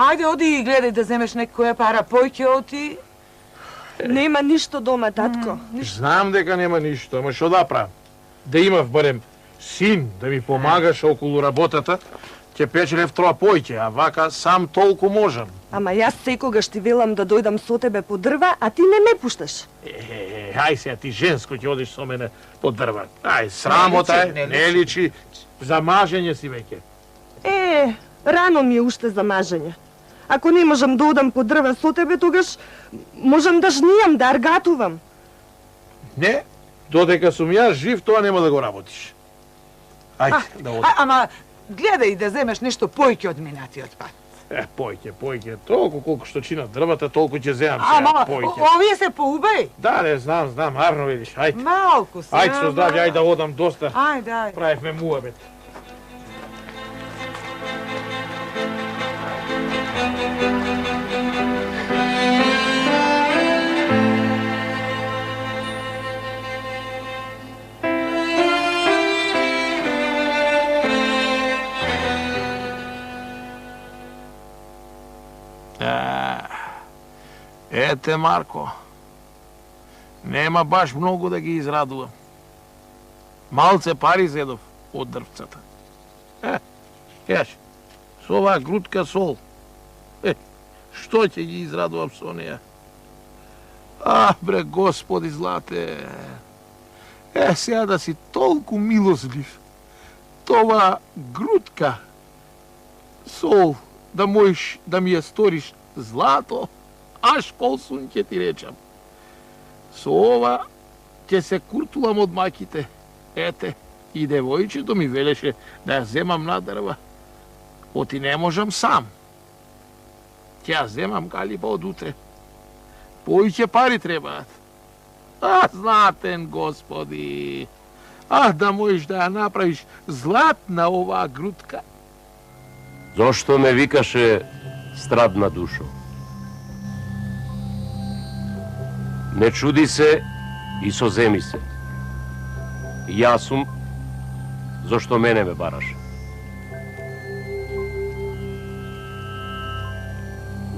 Ајде, оди и гледај да земеш некоја пара појќе оти. Нема ништо дома, татко. Знам дека нема ништо, ама што да правам? Да имав барем син да ми помагаше околу работата, ќе печелев троа појќе, а вака сам толку можам. Ама јас секогаш ти велам да дојдам со тебе по дрва, а ти не ме пушташ. Ај сега ти женско ќе одиш со мене по дрва. Ај, срамота е, не личи, за мажење си веќе. Рано ми е уште за мажење. Ако не можам да одам по дрва со тебе, тогаш можам да жнијам, да аргатувам. Не, додека сум јас жив, тоа нема да го работиш. Ајде, да одам. Ама гледај да земеш нешто појќе од минатиот пат. Појќе, толку колку што чинат дрвата, толку ќе земам сега Ама, појќе. овие се поубави. Да, не, знам, арно видиш, ајде. Малку се. Ајде со здравје, ајде да одам доста. Ајде. Правевме муабет. Ете, Марко, нема баш многу да ги израдувам. Малце пари зедов од дрвцата. Еш, со оваа грудка сол. Што ќе ги израдувам со неја? Бре, Господи злате. Сега да си толку милослив. Това грудка сол, да можеш да ми ја сториш злато, аш колсун ќе ти речам. Со ова ќе се куртулам од маките. Ете, и девојчето ми велеше да ја земам на дрва. Оти не можам сам. Ќе ја земам галиба од утре. Поиќе пари требаат. Знатен Господи. Да можеш да ја направиш златна оваа грудка. Зошто ме викаше страдна душо? Не чуди се и соземи се. Јас сум, зошто мене ме бараше.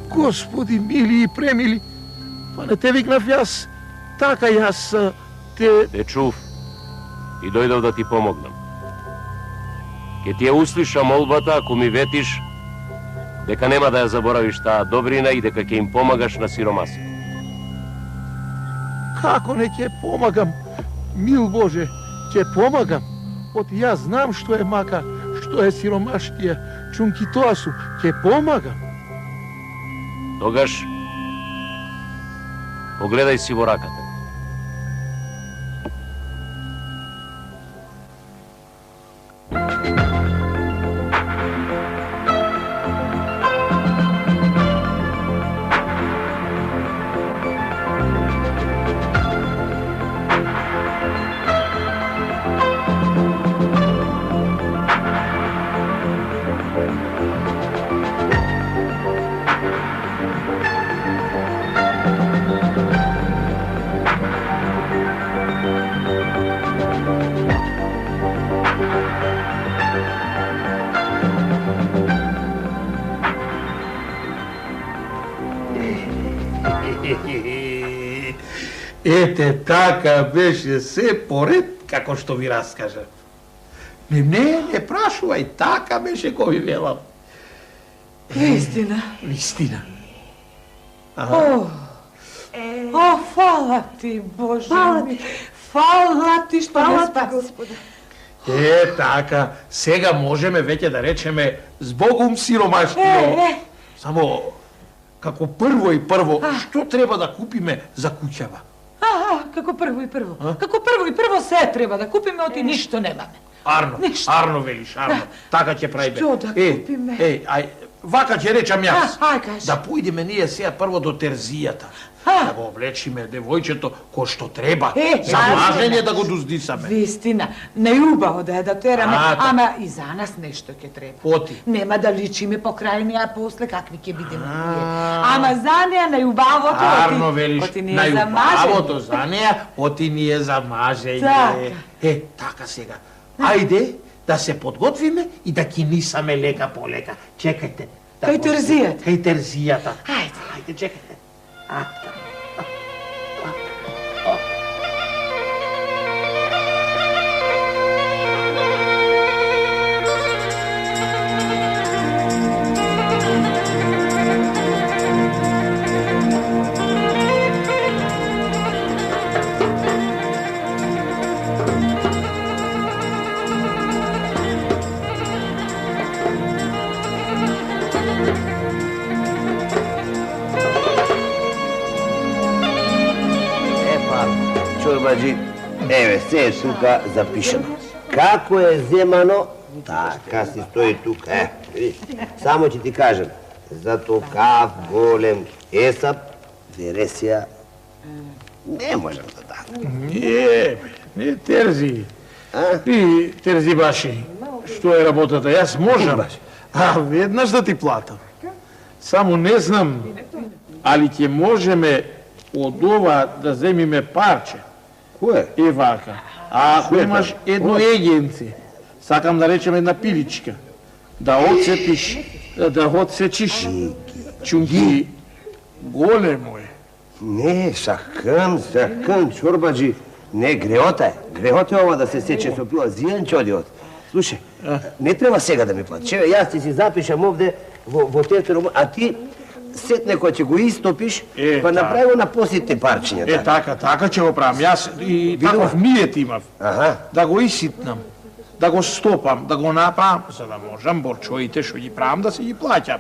Господи, мили и премили, па не те викнав јас, така јас те... Те чув и дојдов да ти помогнам. Ке ти ја услиша молбата ако ми ветиш дека нема да ја заборавиш таа добрина и дека ќе им помагаш на сиромаси. Како не ќе помагам, мил Боже, ќе помагам. Јас знам што е мака, што е сиромаштија, чунки тоа сум, ќе помагам. Тогаш, погледај си во раката. Ете, така беше се поред, како што ви раскажав. Не прашувај, така беше кој ви велам. Вистина. Вистина. Фала ти, Боже ми. Фала ти што не спаси. Така, сега можеме веќе да речеме збогум сиромаштино. Само, како прво, што треба да купиме за куќава? Како прво и прво. Како прво и прво се треба да купиме, оти ништо немаме. Арно велиш, арно. Така ќе правиме. Што да купиме? Вака ќе речам јас. Кажи. Да појдеме ние сега прво до терзијата. Да го облечиме девојчето кој што треба. За мажење да го дуздисаме. Вистина, најубаво да ја да тераме, ама и за нас нешто ќе треба. Оти. Нема да личиме покрај неа после какви ќе бидеме ние. Ама за неа најубавото Арно велиш, најубавото за неа, оти ни е за мажење. Така сега. Ајде да се подготвиме и да кинисаме лека по лека. Чекајте, Кај терзијата. Кај терзијата. Ајде. Ајде, чекайте. Чорбаджи, еве, се е тука запишено. Како е земано, така си стои тука. Видиш, само ќе ти кажем, за токав голем Есап, Вересија, не можем да дадем. Не терзи. Ти терзи баши, што е работата, јас можам. А веднаш да ти платам. Само не знам, али ќе можеме од ова да земиме парче. Кој? И вака. А ако имаш едно егенце, сакам да речем една пиличка, да отцепиш, да отсечиш чунки, големо е. Не, сакам, Чорбаджи. Не, греота е. Греота е ова да се сече со пила. Зијан чодиот. Слушај, не треба сега да ми платиш. Еве, јас ти си запишам овде во тефтерот, а ти сетне кој ќе го истопиш, па направи го на поситни парчиња. Така ќе го правам. Јас и таков миет имав. Да го иситнам, да го стопам, да го направам, за да можам борчоите што ги правам да се ги плаќам.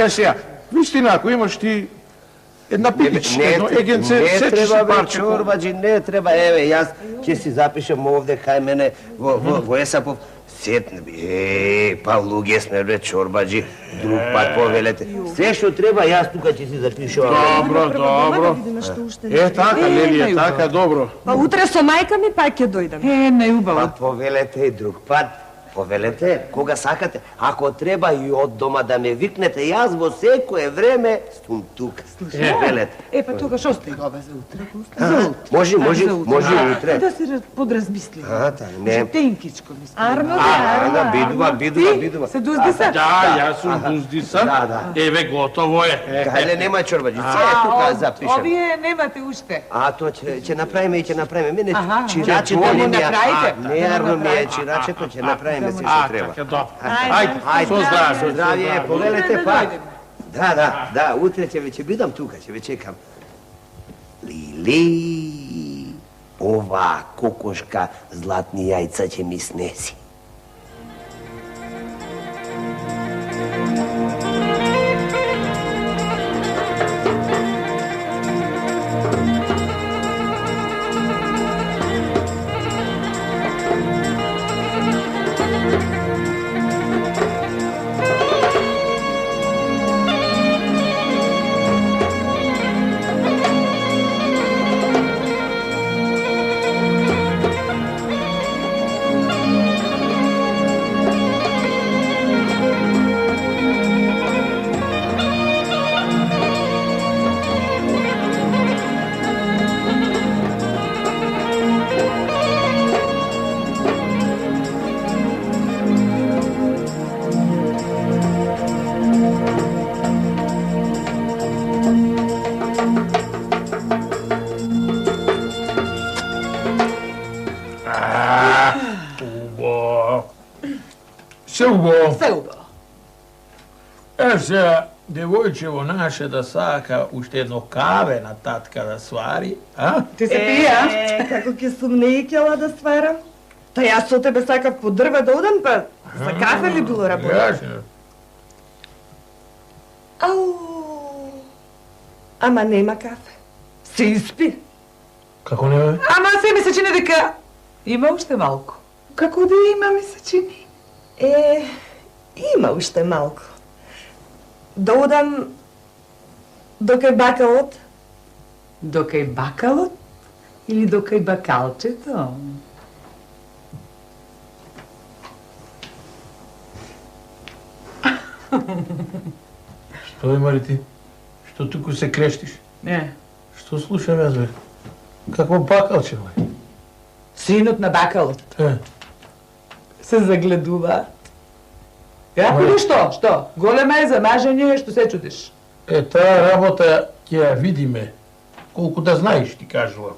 Сега, вистина, ако имаш ти една пиличка, едно егенце, сечиш си парче. Чорбаджи, не треба. Еве, јас ќе си запишам овде кај мене во Есапов. Сетне би, па луѓе сме, бре, Чорбаджи, друг пат повелете. Се што треба, јас тука ќе си запишувам. Добро. Така, Лелија, така, добро. Па утре со мајка ми пак ќе дојдам. Најубаво. Па повелете и друг пат. Повелете, кога сакате. Ако треба и од дома да ме викнете, јас во секое време сум тука. Повелете. Па тогаш остави го за утре. Може и утре. Да се подразмисли. Не. Тенкичко мислам. Арно, бидува. Се дуздисан? Да, јас сум дуздисан. Еве, готово е. Кајде нема Чорбаджи, се е тука запишам. Овие немате уште. Тоа ќе направиме. Мене чирачето не ми е. Не арно ми е чирачето, ќе направиме се што треба. Така, добро. Ајде, со здравје, повелете пак. Да, утре ќе бидам тука, ќе ве чекам. Лили, ова кокошка златни јајца ќе ми снеси. Се убаво. Се убаво. Сега, девојчево наше да сака уште едно каве на татка да свари, а? Ти се пија? Како ќе сум не икела да сварам? Та јас со тебе сакав по дрва да одам, па за кафе ли било работа? Ау, ама нема кафе. Се испи. Како нема? Ама се ми се чини дека има уште малку. Како да има ми се чини? Има уште малку. Да одам до кај бакалот? До кај бакалот или до кај бакалчето? Што има ли ти? Што туку се крештиш? Не. Што слушам јас, бе? Какво бакалче, бе? Синот на бакалот се загледуваат. Како ли што? Што? Голема е за мажење, што се чудиш? Таа работа ќе ја видиме. Колку да знаеш, ти кажувам.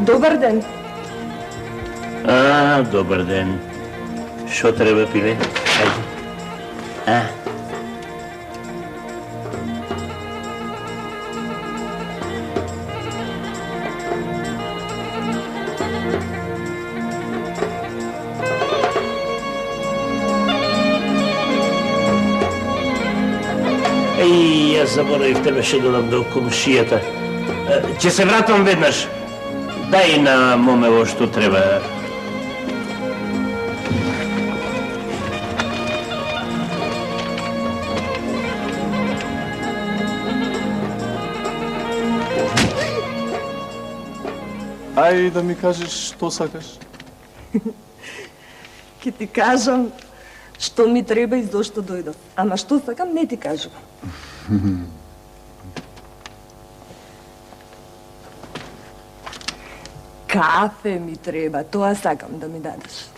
Добар ден. Добар ден. Што треба, пиле? Ајде. Јас заборавив, требаше да одам до комшијата. Ќе се вратам веднаш. Дај на момево што треба. Ај да ми кажеш што сакаш. Ке ти кажам што ми треба и зошто дојдов. Ама што сакам, не ти кажувам. Кафе ми треба, тоа сакам да ми дадеш.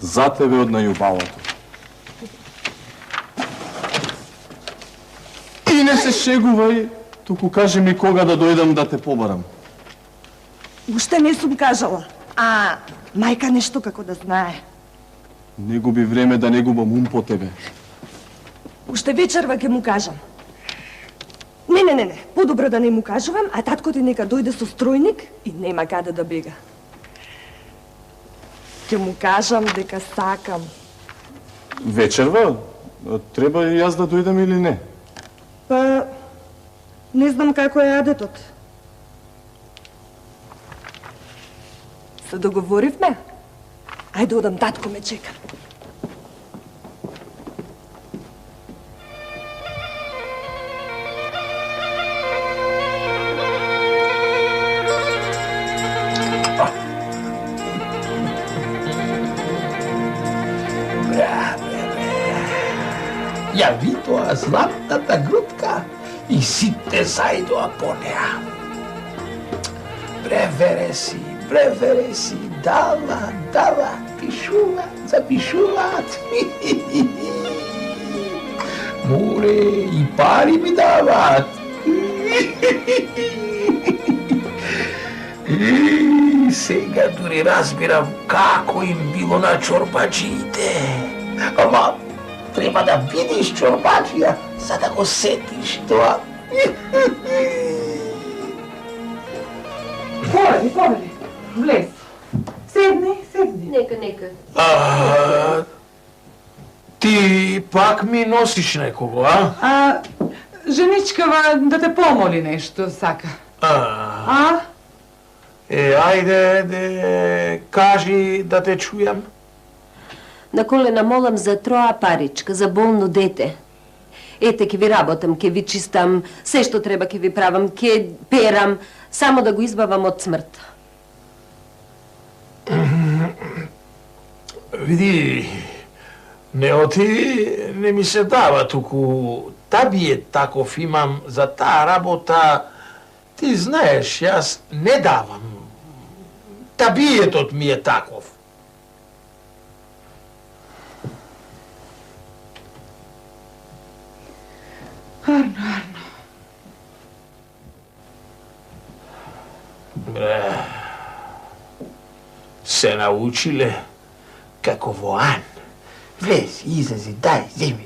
За тебе од најубавото. И не се шегувај, туку кажи ми кога да дојдам да те побарам. Уште не сум кажала. Мајка нешто како да знае. Не губи време да не губам ум по тебе. Уште вечерва ќе му кажам. Не. Подобро да не му кажувам, а татко ти нека дојде со стројник и нема каде да бега. Ќе му кажам дека сакам. Вечерва? Треба и јас да дојдам или не? Па, не знам како е адетот. Се договоривме? Ајде одам, татко ме чека. Ја ви тоа златната грудка и сите заедно по неа. Превере си, дала, запишуваат. Море, и пари ми даваат. Сега дури разбирам како им било на чорбаджиите. Ама, треба да видиш чорбаджија, за да го сетиш тоа. Повели, влез. Седни. Нека. Ти пак ми носиш некого, а? Женичкава да те помоли нешто, сака. Ајде, кажи да те чујам. На колена молам за троа паричка, за болно дете. Ете, ке ви работам, ке ви чистам, се што треба ке ви правам, ке перам, само да го избавам од смрт. Види, не ми се дава туку табиет таков имам за таа работа. Ти знаеш, јас не давам. Табиетот ми е таков. Арно. Се научиле како во Ан. Влез, излези, дај, земи.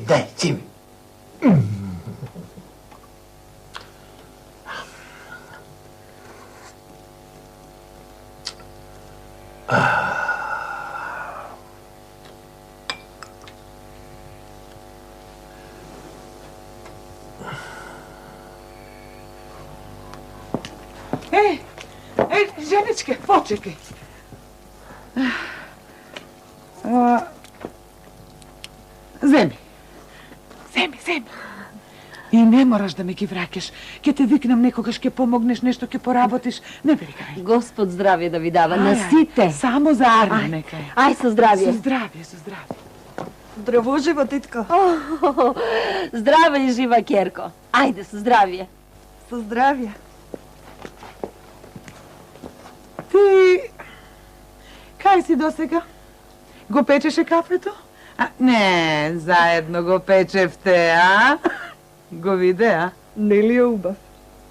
Женичке, почекај. Земи. И не мораш да ме ги враќаш. Ке те викнам некогаш, ке помогнеш нешто, ке поработиш. Не брикај. Господ здравје да ви дава, на сите. Само за Арно нека е. Ај, со здравје. Со здравје. Здраво жива, титка. Здрава и жива, Керко. Ајде, со здравие. Со здравје. Ти, кај си досега? Го печеше кафето? Не, заедно го печевте, а? Го виде, а? Нели е убав?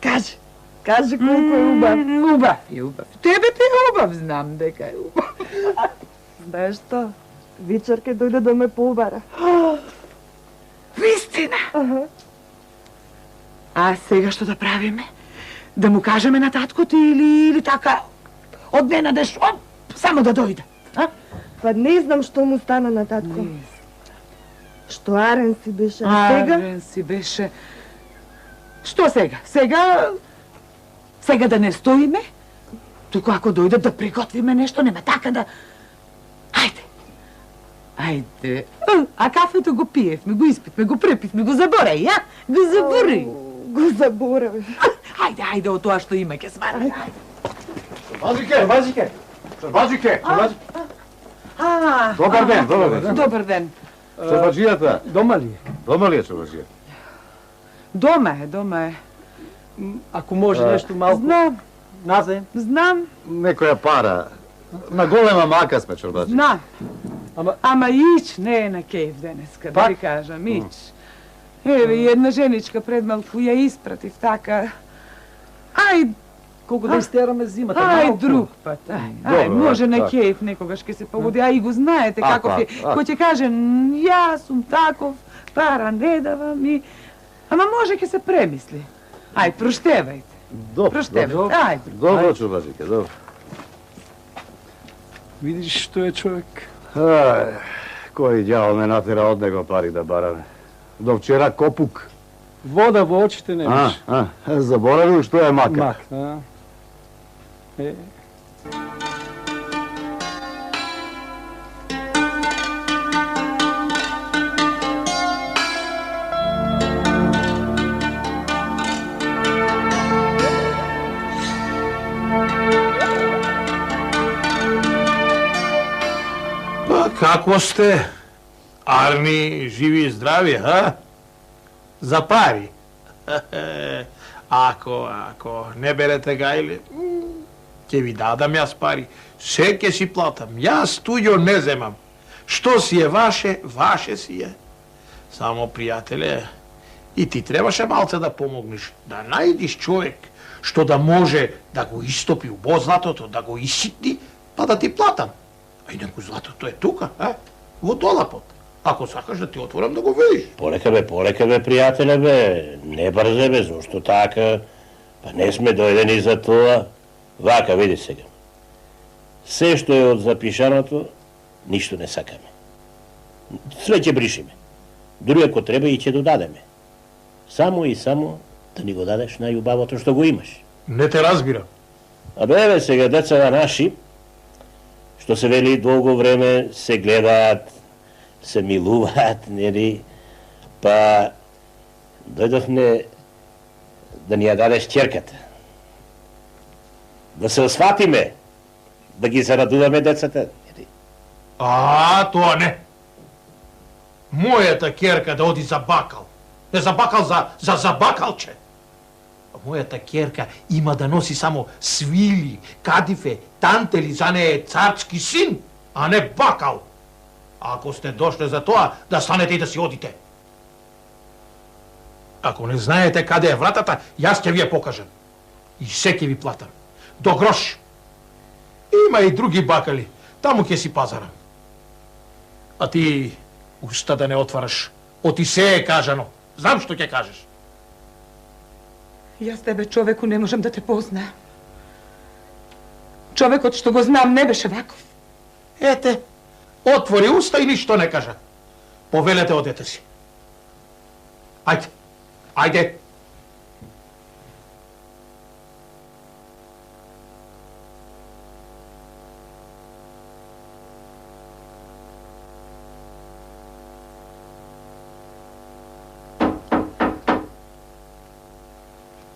Кажи колку е убав. Убав е убав. Тебе ти е убав, знам дека е убав. Знаеш што? Вечер ке дојде да ме побара. Вистина? А сега што да правиме? Да му кажеме на таткото или така од ненадеж, само да дојде, а? Па не знам што му стана на татко. Што арен си беше, а сега? Арен си беше. Што сега? Сега да не стоиме? Туку ако дојде да приготвиме нешто, нема така да... Ајде. А кафето го пиевме, го испитме, го препивме, го заборај, ја? Го заборај. Го заборавив. Ајде, од тоа што има ке свараме. Шорбаџике! Добар ден. Добар ден. Шорбаџијата. Дома ли е? Дома ли е шорбаџија? Дома е. Ако може нешто малку Знам, назаем. знам, Некоја пара. На голема мака сме, шорбаџи. знам. Ама Ич не е на кејф денеска, да Пак? ви кажам, Ич. Еве, една женичка пред малку ја испратив така. Ај, Колку да истераме зимата, ај малку. друг пат, ај, може на кејф некогаш ке се погоди, а и го знаете каков е. Кој ќе каже, јас сум таков, пара не давам и... Ама може ке се премисли. Ај, проштевајте. Проштевајте, ајде. Добро, шорбаџике, добро. Видиш што е човек. Кој ѓавол ме натера од него пари да бараме. До вчера копук. Вода во очите немаш. Заборавил што е мака. Мак, да. Па, како сте? Арни, живи и здрави, а? За пари. Ако не берете гајле, ќе ви дадам јас пари. Се ќе си платам. Јас туѓо не земам. Што си е ваше, ваше си е. Само, пријателе, и ти требаше малце да помогнеш, да најдиш човек што да може да го истопи убо златото, да го иситни, па да ти платам. А инаку златото е тука, во долапот. Ако сакаш да ти отворам да го видиш. Полека бе, пријателе бе, не брзе бе, зошто така? Па не сме дојдени за тоа. Вака, види сега. Се што е од запишаното, ништо не сакаме. Све ќе бришиме. Дури ако треба и ќе додадеме. Само и само да ни го дадеш најубавото што го имаш. Не те разбирам. Абе, сега децава наши, што се вели долго време се гледаат, се милуваат, нели, па дојдовме да ни ја дадеш ќерката. Да се осватиме, да ги зарадуваме децата. Нели? Тоа не. Мојата ќерка да оди за бакал. Не за бакал, за бакалче. Мојата ќерка има да носи само свили, кадифе, тантели, за не е царски син, а не бакал. Ако сте дошле за тоа, да станете и да си одите. Ако не знаете каде е вратата, јас ќе ви ја покажам. И се ќе ви платам. До грош. Има и други бакали. Таму ќе си пазарам. А ти уста да не отвараш. Оти се е кажано. Знам што ќе кажеш. Јас тебе, човеку, не можам да те познаам. Човекот што го знам не беше ваков. Ете, отвори уста и ништо не кажа. Повелете, одете си. Ајде, ајде.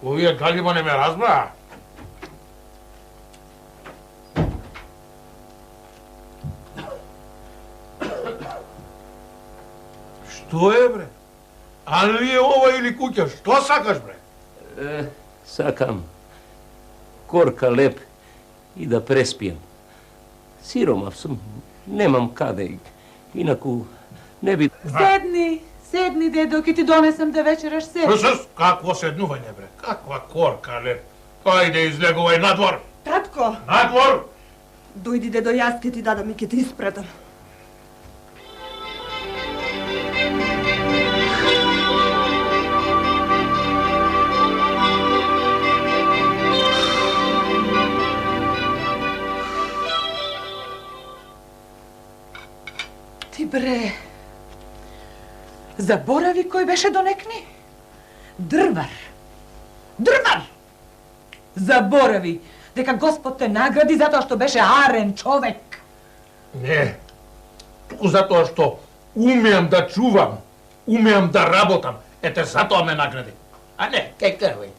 Овие галима не ме разбра. Што е, бре? А ли е ова или куќа? Што сакаш, бре? Сакам корка леп и да преспијам. Сиромав сум, немам каде. Инаку не би... Седни, дедо, ке ти донесам да вечераш седни. Какво седнување, бре? Каква корка леп? Ајде, излегувај надвор. Татко, Надвор! дојди дедо, јас ке ти дадам и ке ти испредам. Ти бре, заборави кој беше донекни? Дрвар. Заборави дека Господ те награди затоа што беше арен човек. Не, туку затоа што умеам да чувам, умеам да работам, ете затоа ме награди. А не, кај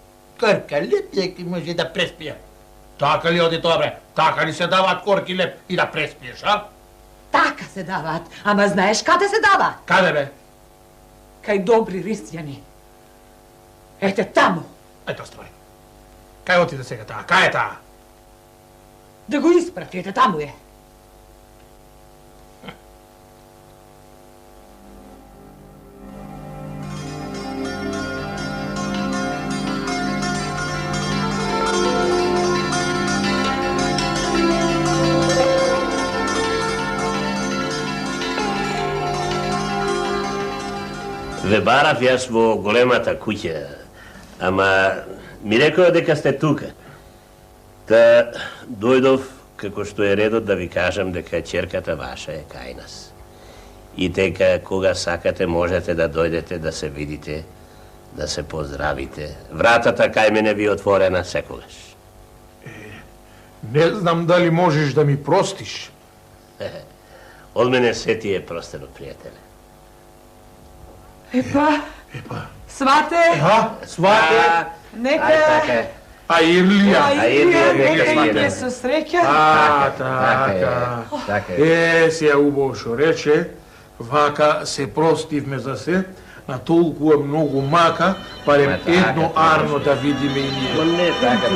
корка леп ки може да преспија. Така ли оди тоа, бре? Така ли се даваат корки леп и да преспиеш, а? Така се даваат, ама знаеш каде се даваат? Каде, бе? Кај добри ристјани. Ете таму. Ето ствари. Кај отиде сега таа? Кај е таа? Да го испрати, ете таму е. Ве барав јас во големата куќа, ама ми рекоа дека сте тука. Та дојдов како што е редот да ви кажам дека ќерката ваша е кај нас. И дека кога сакате можете да дојдете да се видите, да се поздравите. Вратата кај мене ви отворена секогаш. Не знам дали можеш да ми простиш. Од мене се ти е простено, пријателе. Епа. Свате. Свате. Нека. А Ирлија. Нека ќе се среќа. Така. Се убаво што рече, вака се простивме за се, на толкува многу мака, барем едно арно да видиме и ние. Не така,